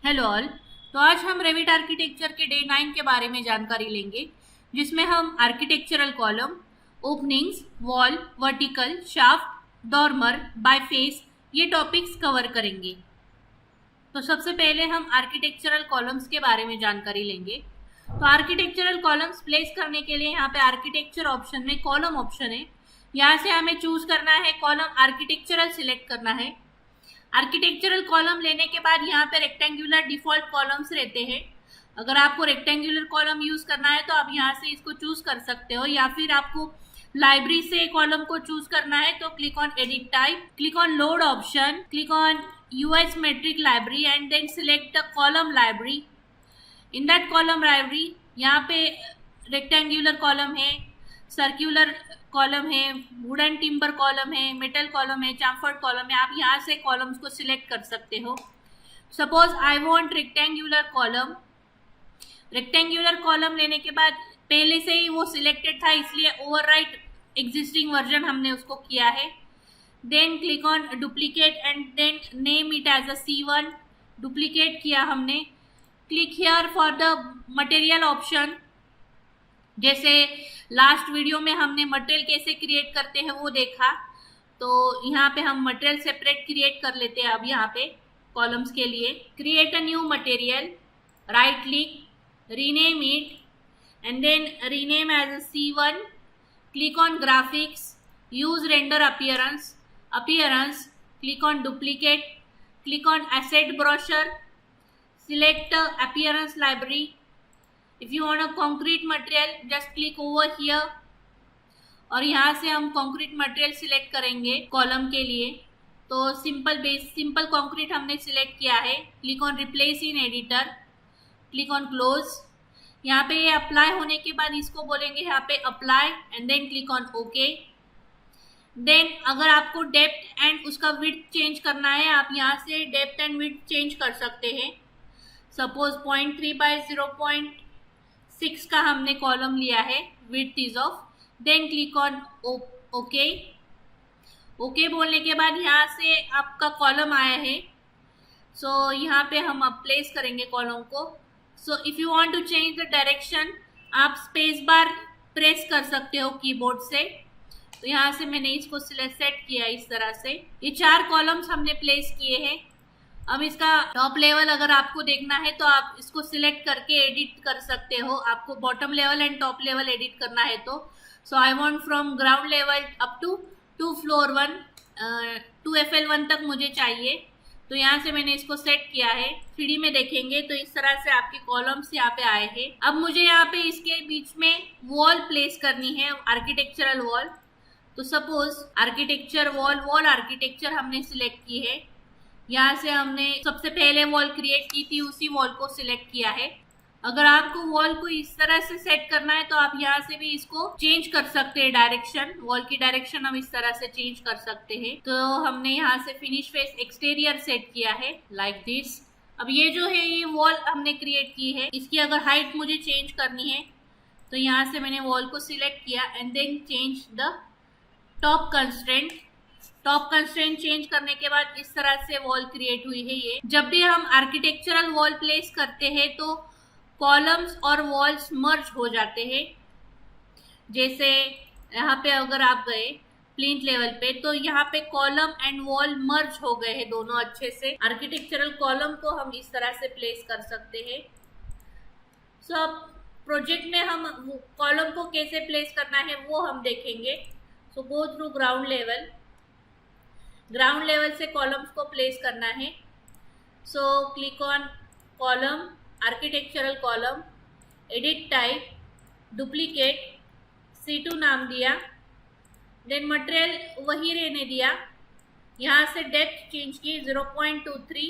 Hello all. तो आज हम रेविट आर्किटेक्चर के डे 9 के बारे में जानकारी लेंगे, जिसमें हम architectural column, openings, wall, vertical, shaft, dormer, by face ये टॉपिक्स कवर करेंगे। तो सबसे पहले हम आर्किटेक्चरल कॉलम्स के बारे में जानकारी लेंगे। तो आर्किटेक्चरल कॉलम्स प्लेस करने के लिए यहाँ पे आर्किटेक्चर ऑप्शन में कॉलम ऑप्शन है, यहाँ से हमें चूज करना है कॉलम आर्किटेक्चरल सिलेक्ट करना है। आर्किटेक्चरल कॉलम लेने के बाद यहाँ पे रेक्टेंगुलर डिफॉल्ट कॉलम्स रहते हैं। अगर आपको रेक्टेंगुलर कॉलम यूज करना है तो आप यहाँ से इसको चूज कर सकते हो, या फिर आपको लाइब्रेरी से कॉलम को चूज करना है तो click on edit type, click on load option, click on US metric library and then select the column library. In that column library यहाँ पे रेक्टेंगुलर कॉलम है, सर्क्यूलर कॉलम है, वुडन टिम्बर कॉलम है, metal column है, chamfered column है। आप यहाँ से कॉलम्स को सिलेक्ट कर सकते हो। Suppose I want rectangular column. Rectangular column लेने के बाद पहले से ही वो सिलेक्टेड था, इसलिए ओवरराइट एग्जिस्टिंग वर्जन हमने उसको किया है। Then click on duplicate and then name it as a C1। Duplicate किया हमने। Click here for the material option. जैसे लास्ट वीडियो में हमने मटेरियल कैसे क्रिएट करते हैं वो देखा, तो यहाँ पे हम मटेरियल सेपरेट क्रिएट कर लेते हैं। अब यहाँ पे कॉलम्स के लिए create a new material, right click, rename it and then rename as a C1। Click on graphics, use render appearance, click on duplicate, click on asset browser, select appearance library. If you want a concrete material, just click over here और यहाँ से हम concrete material select करेंगे column के लिए। तो simple concrete हमने select किया है। Click on replace in editor, click on close. यहाँ पे ये अप्लाई होने के बाद इसको बोलेंगे यहाँ पे apply and then click on okay. Then अगर आपको डेप्थ एंड उसका विड्थ चेंज करना है, आप यहाँ से डेप्थ एंड विड्थ चेंज कर सकते हैं। सपोज 0.3 बाय 0.6 का हमने कॉलम लिया है, width is off. Then click on okay. Okay बोलने के बाद यहाँ से आपका कॉलम आया है। सो यहाँ पे हम अब प्लेस करेंगे कॉलम को। So if you want to change the direction, आप स्पेस बार प्रेस कर सकते हो कीबोर्ड से। तो यहाँ से मैंने इसको सेट किया इस तरह से। ये 4 कॉलम्स हमने प्लेस किए हैं। अब इसका टॉप लेवल अगर आपको देखना है तो आप इसको सिलेक्ट करके एडिट कर सकते हो। आपको bottom level and top level edit करना है तो so I want from ground level up to floor 1, 2 FL1 तक मुझे चाहिए। तो यहाँ से मैंने इसको सेट किया है। 3D में देखेंगे तो इस तरह से आपके कॉलम्स यहाँ पे आए हैं। अब मुझे यहाँ पे इसके बीच में वॉल प्लेस करनी है, आर्किटेक्चरल वॉल। तो सपोज आर्किटेक्चर वॉल आर्किटेक्चर हमने सिलेक्ट की है। यहाँ से हमने सबसे पहले वॉल क्रिएट की थी, उसी वॉल को सिलेक्ट किया है। अगर आपको वॉल को इस तरह से सेट करना है तो आप यहाँ से भी इसको चेंज कर सकते हैं डायरेक्शन। वॉल की डायरेक्शन हम इस तरह से चेंज कर सकते हैं। तो हमने यहाँ से फिनिश फेस एक्सटीरियर सेट किया है लाइक दिस। अब ये जो है ये वॉल हमने क्रिएट की है, इसकी अगर हाइट मुझे चेंज करनी है तो यहाँ से मैंने वॉल को सिलेक्ट किया and then change the top constraint. Top constraint change करने के बाद इस तरह से वॉल क्रिएट हुई है। ये जब भी हम आर्किटेक्चरल वॉल प्लेस करते हैं तो कॉलम्स और वॉल्स मर्ज हो जाते हैं। जैसे यहाँ पे अगर आप गए प्लिंथ लेवल पे तो यहाँ पे कॉलम एंड वॉल मर्ज हो गए हैं दोनों अच्छे से। आर्किटेक्चरल कॉलम को हम इस तरह से प्लेस कर सकते हैं। सो प्रोजेक्ट में हम कॉलम को कैसे प्लेस करना है वो हम देखेंगे। So go through ground level. Ground level से कॉलम्स को प्लेस करना है। So click on column, architectural column, edit type, duplicate, C2 नाम दिया। देन मटेरियल वही रहने दिया। यहाँ से डेप्थ चेंज की 0.23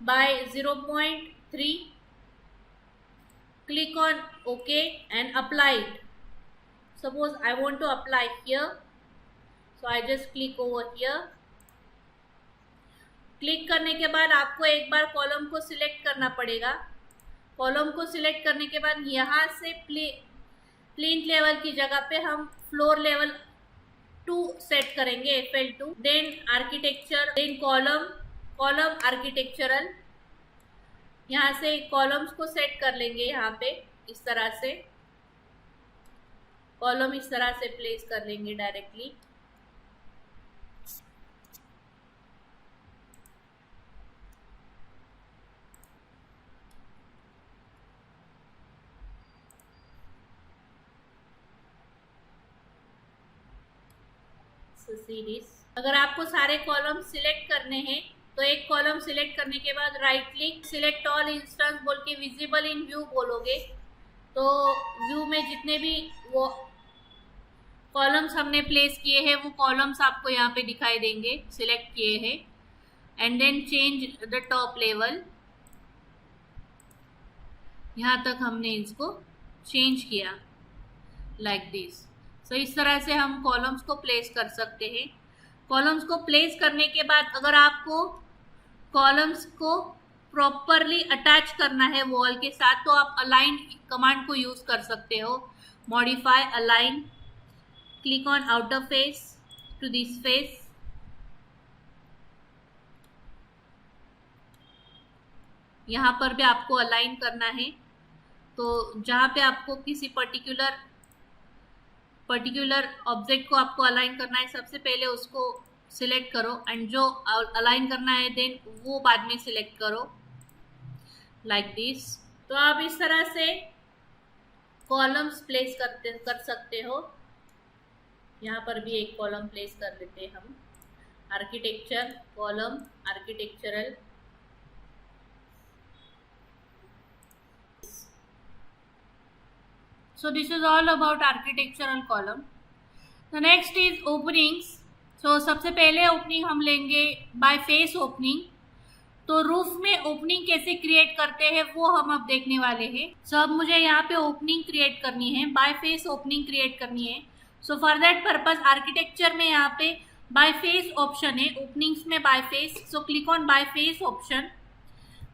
by 0.3। Click on okay and apply it. Suppose I want to apply here, so I just click over here। क्लिक करने के बाद आपको एक बार कॉलम को सिलेक्ट करना पड़ेगा। कॉलम को सिलेक्ट करने के बाद यहाँ से प्लिंथ लेवल की जगह पे हम फ्लोर लेवल 2 सेट करेंगे, FL2। Then architecture, then column architectural, यहाँ से कॉलम्स को सेट कर लेंगे। यहाँ पे इस तरह से कॉलम इस तरह से प्लेस कर लेंगे डायरेक्टली। सीरीज अगर आपको सारे कॉलम सिलेक्ट करने हैं तो एक कॉलम सिलेक्ट करने के बाद right click, select all instance बोल के विजिबल इन व्यू बोलोगे तो व्यू में जितने भी वो कॉलम्स हमने प्लेस किए हैं वो कॉलम्स आपको यहाँ पे दिखाई देंगे, सिलेक्ट किए हैं। And then change the top level, यहाँ तक हमने इसको चेंज किया लाइक दिस। तो इस तरह से हम कॉलम्स को प्लेस कर सकते हैं। कॉलम्स को प्लेस करने के बाद अगर आपको कॉलम्स को प्रॉपरली अटैच करना है वॉल के साथ तो आप अलाइन कमांड को यूज कर सकते हो। Modify align, click on outer face to this face, यहाँ पर भी आपको अलाइन करना है। तो जहाँ पे आपको किसी पर्टिकुलर ऑब्जेक्ट को आपको अलाइन करना है सबसे पहले उसको सिलेक्ट करो एंड जो अलाइन करना है देन वो बाद में सिलेक्ट करो लाइक दिस। तो आप इस तरह से कॉलम्स प्लेस कर सकते हो। यहाँ पर भी एक कॉलम प्लेस कर लेते हैं हम। Architecture column, architectural, so this is all about architectural column. The next is openings. So सबसे पहले ओपनिंग हम लेंगे बाय फेस ओपनिंग। तो रूफ में ओपनिंग कैसे क्रिएट करते हैं वो हम अब देखने वाले हैं। सो अब मुझे यहाँ पे ओपनिंग क्रिएट करनी है, बाय फेस ओपनिंग क्रिएट करनी है। So for that purpose architecture में यहाँ पे बाय फेस ऑप्शन है, ओपनिंग्स में by face. So click on by face option.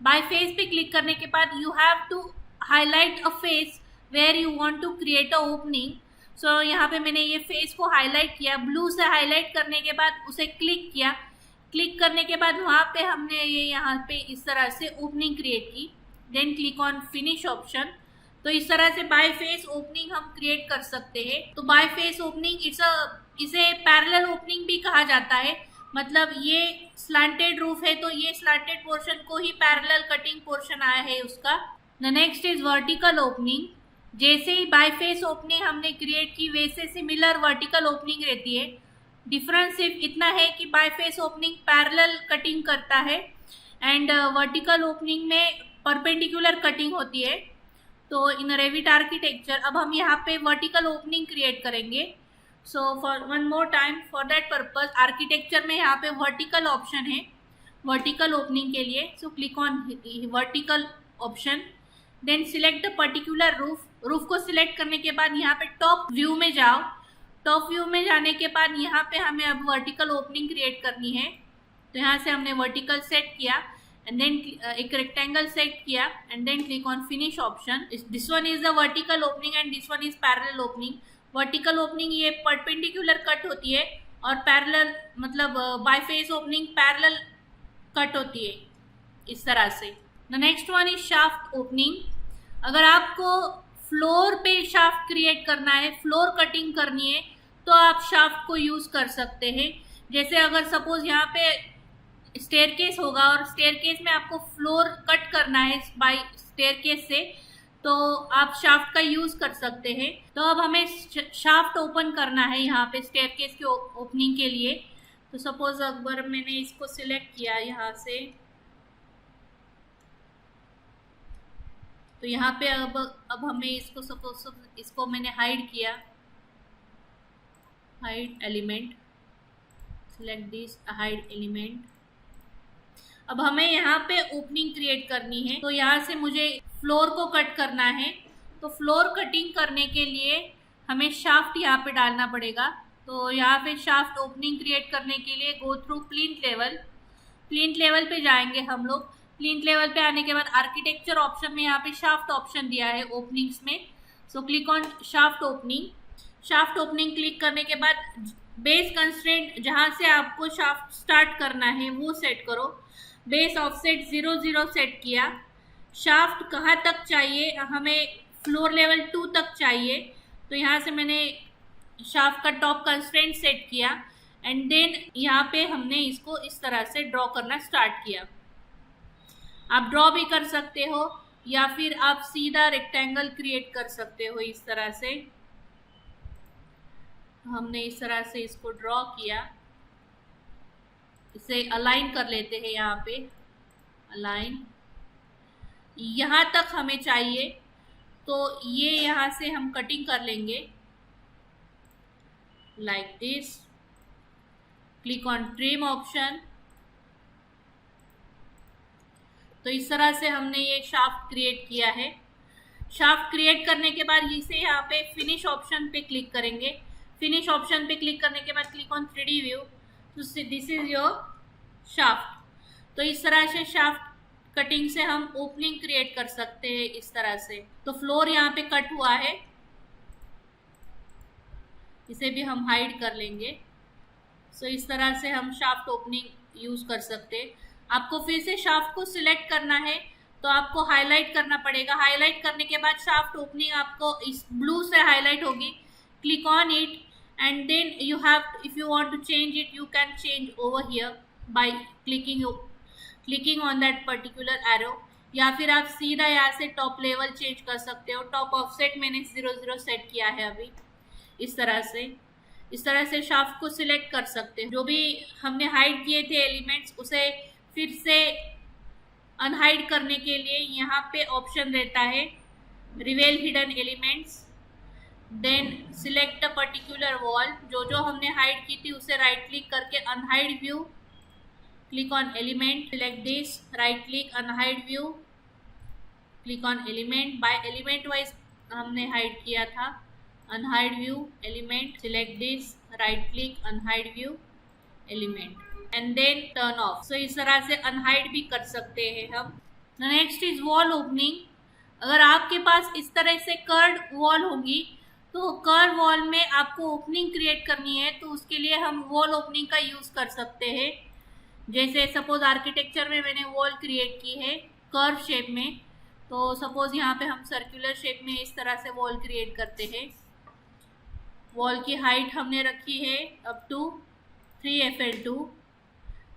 By face पे क्लिक करने के बाद you have to highlight a face where you want to create a opening. So यहाँ पे मैंने ये फेस को हाईलाइट किया, ब्लू से हाईलाइट करने के बाद उसे क्लिक किया। क्लिक करने के बाद वहाँ पे हमने ये यहाँ पे इस तरह से ओपनिंग क्रिएट की। Then click on finish option. तो इस तरह से बाय फेस ओपनिंग हम क्रिएट कर सकते हैं। तो बाय फेस ओपनिंग इसे पैरेलल ओपनिंग भी कहा जाता है। मतलब ये स्लांटेड रूफ है तो ये स्लांटेड पोर्शन को ही पैरेलल कटिंग पोर्शन आया है उसका। The next is vertical opening. जैसे ही बाय फेस ओपनिंग हमने क्रिएट की वैसे सिमिलर वर्टिकल ओपनिंग रहती है। डिफरेंस सिर्फ इतना है कि bye face opening parallel cutting करता है एंड वर्टिकल ओपनिंग में परपेंडिकुलर कटिंग होती है। तो इन रेविट आर्किटेक्चर अब हम यहाँ पे वर्टिकल ओपनिंग क्रिएट करेंगे। So for one more time for that purpose architecture में यहाँ पे वर्टिकल ऑप्शन है वर्टिकल ओपनिंग के लिए। So click on vertical option, then select the particular roof. Roof को सिलेक्ट करने के बाद यहाँ पे टॉप व्यू में जाओ। टॉप व्यू में जाने के बाद यहाँ पे हमें अब वर्टिकल ओपनिंग क्रिएट करनी है। तो यहाँ से हमने वर्टिकल सेट किया एंड देन एक रेक्टेंगल सेट किया and then click on finish option. This one is the vertical opening and this one is parallel opening. Vertical opening ये परपेंडिकुलर कट होती है और पैरेलल मतलब by face opening parallel cut होती है इस तरह से। The next one is shaft opening. अगर आपको फ्लोर पे शाफ्ट क्रिएट करना है, फ्लोर कटिंग करनी है तो आप शाफ्ट को यूज कर सकते हैं। जैसे अगर सपोज यहाँ पे स्टेयरकेस होगा और स्टेयरकेस में आपको फ्लोर कट करना है बाय स्टेयरकेस से तो आप शाफ्ट का यूज कर सकते हैं। तो अब हमें शाफ्ट ओपन करना है यहाँ पे स्टेयरकेस के ओपनिंग के लिए। तो सपोज अगर मैंने इसको सिलेक्ट किया यहाँ से तो यहाँ पे अब हमें इसको सपोज इसको मैंने हाइड किया, hide element, select this hide element. अब हमें यहाँ पे ओपनिंग क्रिएट करनी है तो यहाँ से मुझे फ्लोर को कट करना है। तो फ्लोर कटिंग करने के लिए हमें शाफ्ट यहाँ पे डालना पड़ेगा। तो यहाँ पे शाफ्ट ओपनिंग क्रिएट करने के लिए go through plinth level. Plinth level पे जाएंगे हम लोग। प्लिंथ लेवल पे आने के बाद आर्किटेक्चर ऑप्शन में यहाँ पे शाफ्ट ऑप्शन दिया है ओपनिंग्स में। सो click on shaft opening. Shaft opening click करने के बाद बेस कंस्ट्रेंट जहाँ से आपको शाफ्ट स्टार्ट करना है वो सेट करो। बेस ऑफसेट 0 0 सेट किया शाफ्ट कहाँ तक चाहिए, हमें फ्लोर लेवल 2 तक चाहिए। तो यहाँ से मैंने शाफ्ट का टॉप कंस्ट्रेंट सेट किया एंड देन यहाँ पे हमने इसको इस तरह से ड्रॉ करना स्टार्ट किया। आप ड्रॉ भी कर सकते हो या फिर आप सीधा रेक्टेंगल क्रिएट कर सकते हो इस तरह से। हमने इस तरह से इसको ड्रॉ किया, इसे अलाइन कर लेते हैं। यहाँ पे अलाइन यहाँ तक हमें चाहिए, तो ये यहाँ से हम कटिंग कर लेंगे like this. Click on trim option. तो इस तरह से हमने ये शाफ्ट क्रिएट किया है। शाफ्ट क्रिएट करने के बाद इसे यहाँ पे फिनिश ऑप्शन पे क्लिक करेंगे। फिनिश ऑप्शन पे क्लिक करने के बाद क्लिक ऑन 3D व्यू। तो दिस इज योर शाफ्ट। तो इस तरह से शाफ्ट कटिंग से हम ओपनिंग क्रिएट कर सकते हैं इस तरह से। तो फ्लोर यहाँ पे कट हुआ है, इसे भी हम हाइड कर लेंगे। सो इस तरह से हम शाफ्ट ओपनिंग यूज कर सकते हैं। आपको फिर से शाफ्ट को सिलेक्ट करना है तो आपको हाईलाइट करना पड़ेगा। हाईलाइट करने के बाद शाफ्ट ओपनिंग आपको इस ब्लू से हाईलाइट होगी। Click on it and then you have, if you want to change it you can change over here by clicking on that particular arrow, या फिर आप सीधा यहाँ से टॉप लेवल चेंज कर सकते हो। टॉप ऑफसेट मैंने 0 सेट किया है अभी। इस तरह से शाफ्ट को सिलेक्ट कर सकते हैं। जो भी हमने हाइड किए थे एलिमेंट्स, उसे फिर से अनहाइड करने के लिए यहाँ पे ऑप्शन रहता है reveal hidden elements. Then select a particular wall, जो हमने हाइड की थी उसे राइट क्लिक करके unhide view, click on element, select this, right click unhide view, click on element. By element wise हमने हाइड किया था। Unhide view, element, select this, right click unhide view, element and then turn off. So इस तरह से unhide भी कर सकते हैं हम। Next is wall opening. अगर आपके पास इस तरह से कर्ड वॉल होगी तो कर्व वॉल में आपको ओपनिंग क्रिएट करनी है, तो उसके लिए हम वॉल ओपनिंग का यूज कर सकते हैं। जैसे सपोज आर्किटेक्चर में मैंने वॉल क्रिएट की है कर्व शेप में, तो सपोज यहाँ पे हम सर्कुलर शेप में इस तरह से वॉल क्रिएट करते हैं। वॉल की हाइट हमने रखी है up to 3FL2।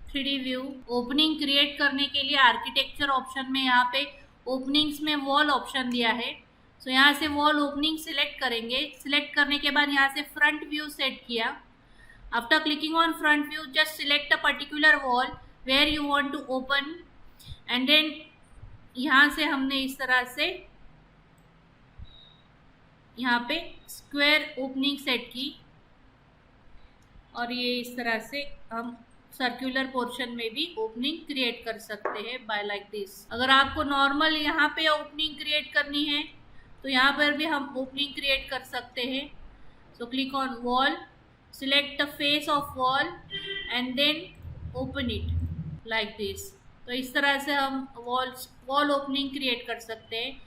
3D view opening create करने के लिए आर्किटेक्चर ऑप्शन में यहाँ पे ओपनिंग्स में वॉल ऑप्शन दिया है। सो यहाँ से वॉल ओपनिंग सिलेक्ट करेंगे। सिलेक्ट करने के बाद यहाँ से फ्रंट व्यू सेट किया। After clicking on front view just select a particular wall where you want to open and then यहाँ से हमने इस तरह से यहाँ पे स्क्वायर ओपनिंग सेट की और ये इस तरह से हम सर्कुलर पोर्शन में भी ओपनिंग क्रिएट कर सकते हैं बाय लाइक दिस। अगर आपको नॉर्मल यहाँ पे ओपनिंग क्रिएट करनी है तो यहाँ पर भी हम ओपनिंग क्रिएट कर सकते हैं। So click on wall, select the face of wall and then open it like this. तो इस तरह से हम वॉल ओपनिंग क्रिएट कर सकते हैं।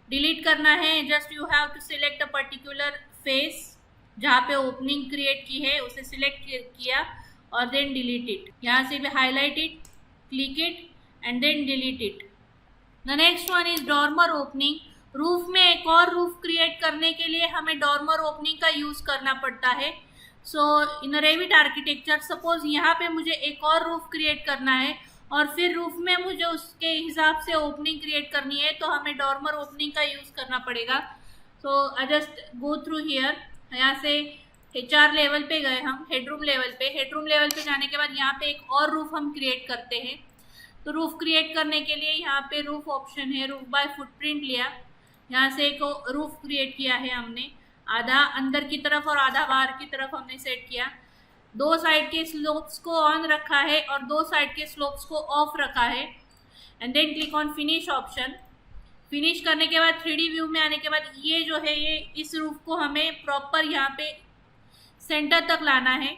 डिलीट करना है, just you have to select a particular face जहाँ पे ओपनिंग क्रिएट की है उसे सिलेक्ट किया और देन डिलीट इट। यहाँ से भी highlight it, click it and then delete it. The next one is dormer opening. Roof में एक और रूफ क्रिएट करने के लिए हमें डॉर्मर ओपनिंग का यूज करना पड़ता है। सो इन रेविट आर्किटेक्चर सपोज यहाँ पे मुझे एक और रूफ क्रिएट करना है और फिर रूफ में मुझे उसके हिसाब से ओपनिंग क्रिएट करनी है, तो हमें डॉर्मर ओपनिंग का यूज करना पड़ेगा। So I just go through here. यहाँ से HR लेवल पे गए हम, हेडरूम लेवल पे। हेडरूम लेवल पे जाने के बाद यहाँ पे एक और रूफ हम क्रिएट करते हैं। तो रूफ क्रिएट करने के लिए यहाँ पे रूफ ऑप्शन है, रूफ बाय फुटप्रिंट लिया। यहाँ से एक रूफ क्रिएट किया है हमने, आधा अंदर की तरफ और आधा बाहर की तरफ हमने सेट किया। दो साइड के स्लोप्स को ऑन रखा है और दो साइड के स्लोप्स को ऑफ रखा है and then click on finish option. Finish करने के बाद 3D व्यू में आने के बाद ये जो है ये इस रूफ को हमें प्रॉपर यहाँ पे सेंटर तक लाना है।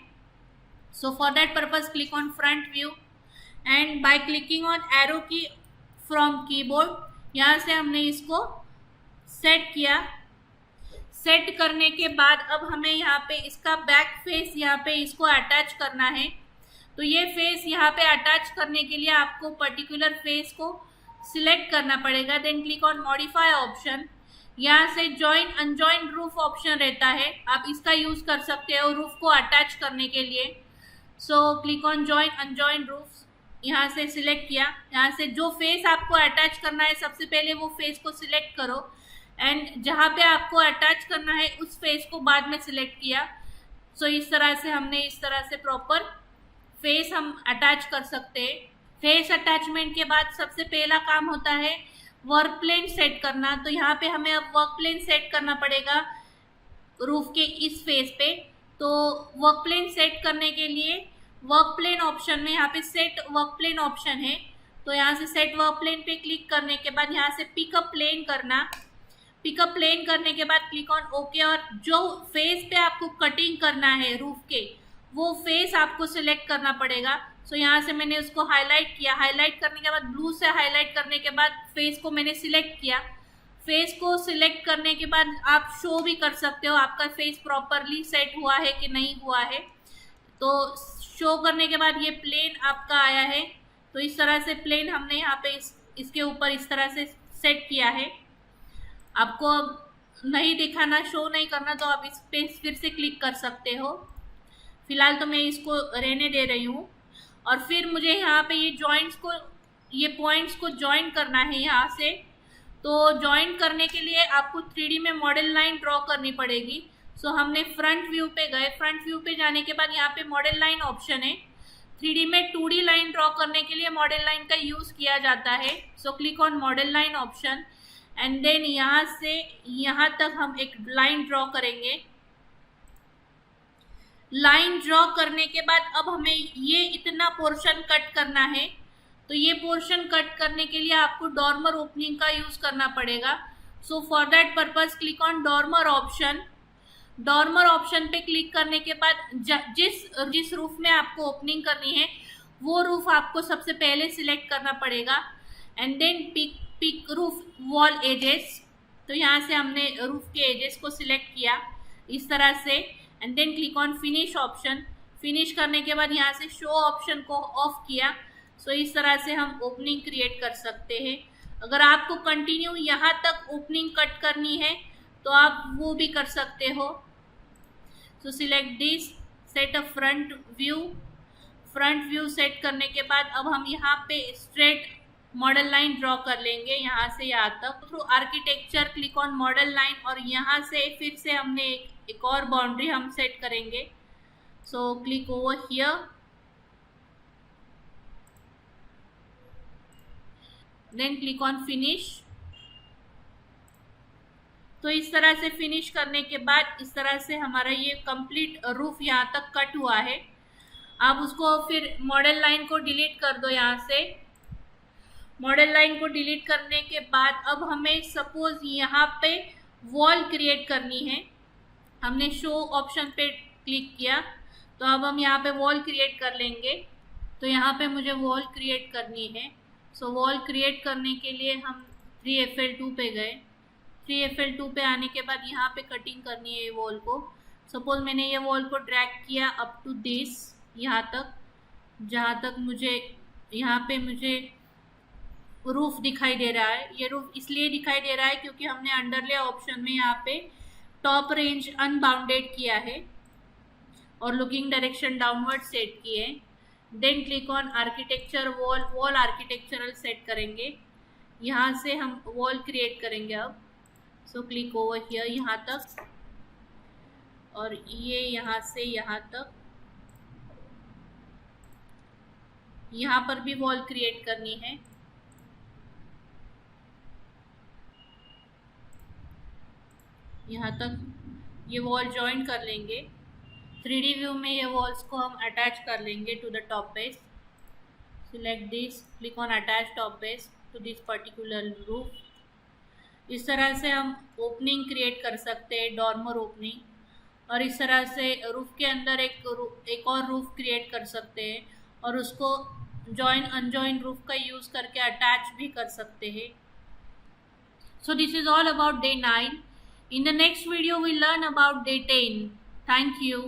So for that purpose click on front view and bye clicking on arrow की फ्रॉम कीबोर्ड यहाँ से हमने इसको सेट किया। सेट करने के बाद अब हमें यहाँ पे इसका बैक फेस यहाँ पे इसको अटैच करना है। तो ये फेस यहाँ पे अटैच करने के लिए आपको पर्टिकुलर फेस को सिलेक्ट करना पड़ेगा। Then click on modify option. यहाँ से जॉइन अनजॉइन रूफ ऑप्शन रहता है, आप इसका यूज कर सकते हो रूफ को अटैच करने के लिए। So click on join unjoin roof. यहाँ से सिलेक्ट किया, यहाँ से जो फेस आपको अटैच करना है सबसे पहले वो फेस को सिलेक्ट करो, एंड जहाँ पे आपको अटैच करना है उस फेस को बाद में सिलेक्ट किया। सो इस तरह से हमने इस तरह से प्रॉपर फेस हम अटैच कर सकते हैं। फेस अटैचमेंट के बाद सबसे पहला काम होता है वर्क प्लेन सेट करना। तो यहाँ पे हमें अब वर्क प्लेन सेट करना पड़ेगा रूफ के इस फेस पे। तो वर्क प्लेन सेट करने के लिए वर्क प्लेन ऑप्शन में यहाँ पे सेट वर्क प्लेन ऑप्शन है, तो यहाँ से सेट वर्क प्लेन पे क्लिक करने के बाद यहाँ से पिकअप प्लेन करना। पिकअप प्लेन करने के बाद क्लिक ऑन ओके, और जो फेस पे आपको कटिंग करना है रूफ के वो फेस आपको सिलेक्ट करना पड़ेगा। सो यहाँ से मैंने उसको हाईलाइट किया, हाईलाइट करने के बाद ब्लू से हाईलाइट करने के बाद फेस को मैंने सिलेक्ट किया। फेस को सिलेक्ट करने के बाद आप शो भी कर सकते हो आपका फेस प्रॉपरली सेट हुआ है कि नहीं हुआ है। तो शो करने के बाद ये प्लेन आपका आया है, तो इस तरह से प्लेन हमने यहाँ पे इसके ऊपर इस तरह से सेट किया है। आपको अब नहीं दिखाना, शो नहीं करना, तो आप इस पे फिर से क्लिक कर सकते हो। फिलहाल तो मैं इसको रहने दे रही हूँ। और फिर मुझे यहाँ पे ये जॉइंट्स को, ये पॉइंट्स को ज्वाइन करना है यहाँ से। तो ज्वाइन करने के लिए आपको 3D में मॉडल लाइन ड्रॉ करनी पड़ेगी। सो हमने फ्रंट व्यू पे गए, फ्रंट व्यू पे जाने के बाद यहाँ पे मॉडल लाइन ऑप्शन है। 3D में 2D लाइन ड्रॉ करने के लिए मॉडल लाइन का यूज किया जाता है। So click on model line option, and then यहाँ से यहाँ तक हम एक लाइन ड्रॉ करेंगे। लाइन ड्रॉ करने के बाद अब हमें ये इतना पोर्शन कट करना है। तो ये पोर्शन कट करने के लिए आपको डॉर्मर ओपनिंग का यूज करना पड़ेगा। सो for that purpose click on dormer option. Dormer option पे क्लिक करने के बाद जिस रूफ में आपको ओपनिंग करनी है वो रूफ आपको सबसे पहले सिलेक्ट करना पड़ेगा, and then pick roof wall edges. तो यहाँ से हमने रूफ के एजेस को सिलेक्ट किया इस तरह से, and then click on finish option. Finish करने के बाद यहाँ से शो ऑप्शन को ऑफ किया। सो इस तरह से हम ओपनिंग क्रिएट कर सकते हैं। अगर आपको कंटिन्यू यहाँ तक ओपनिंग कट करनी है तो आप वो भी कर सकते हो। सो select this, set a front view. Front view set करने के बाद अब हम यहाँ पे स्ट्रेट मॉडल लाइन ड्रॉ कर लेंगे यहाँ से यहाँ तक। Through architecture click on model line, और यहाँ से फिर से हमने एक और बाउंड्री हम सेट करेंगे। So click over here, then click on finish. तो इस तरह से फिनिश करने के बाद इस तरह से हमारा ये कंप्लीट रूफ यहाँ तक कट हुआ है। आप उसको फिर मॉडल लाइन को डिलीट कर दो। यहाँ से मॉडल लाइन को डिलीट करने के बाद अब हमें सपोज यहाँ पे वॉल क्रिएट करनी है। हमने शो ऑप्शन पे क्लिक किया, तो अब हम यहाँ पे वॉल क्रिएट कर लेंगे। तो यहाँ पे मुझे वॉल क्रिएट करनी है। सो वॉल क्रिएट करने के लिए हम 3FL2 पे गए। 3FL2 पे आने के बाद यहाँ पे कटिंग करनी है ये वॉल को। सपोज मैंने ये वॉल को ड्रैग किया अप टू दिस, यहाँ तक, जहाँ तक मुझे यहाँ पे मुझे रूफ दिखाई दे रहा है। ये रूफ इसलिए दिखाई दे रहा है क्योंकि हमने अंडरले ऑप्शन में यहाँ पे टॉप रेंज अनबाउंडेड किया है और लुकिंग डायरेक्शन डाउनवर्ड सेट किए। Then click on architecture wall, wall architectural set करेंगे। यहाँ से हम वॉल क्रिएट करेंगे अब। सो क्लिक ओवर हियर यहाँ तक, और ये यहाँ से यहाँ तक, यहाँ पर भी वॉल क्रिएट करनी है। यहाँ तक ये वॉल ज्वाइन कर लेंगे। 3D व्यू में ये वॉल्स को हम अटैच कर लेंगे to the top base. Select this, click on attach top base to this particular roof. इस तरह से हम ओपनिंग क्रिएट कर सकते हैं, डॉर्मर ओपनिंग, और इस तरह से रूफ के अंदर एक और रूफ क्रिएट कर सकते हैं और उसको जॉइन अनजॉइन रूफ का यूज़ करके अटैच भी कर सकते हैं। So this is all about day 9. In the next video we learn about day 10. Thank you.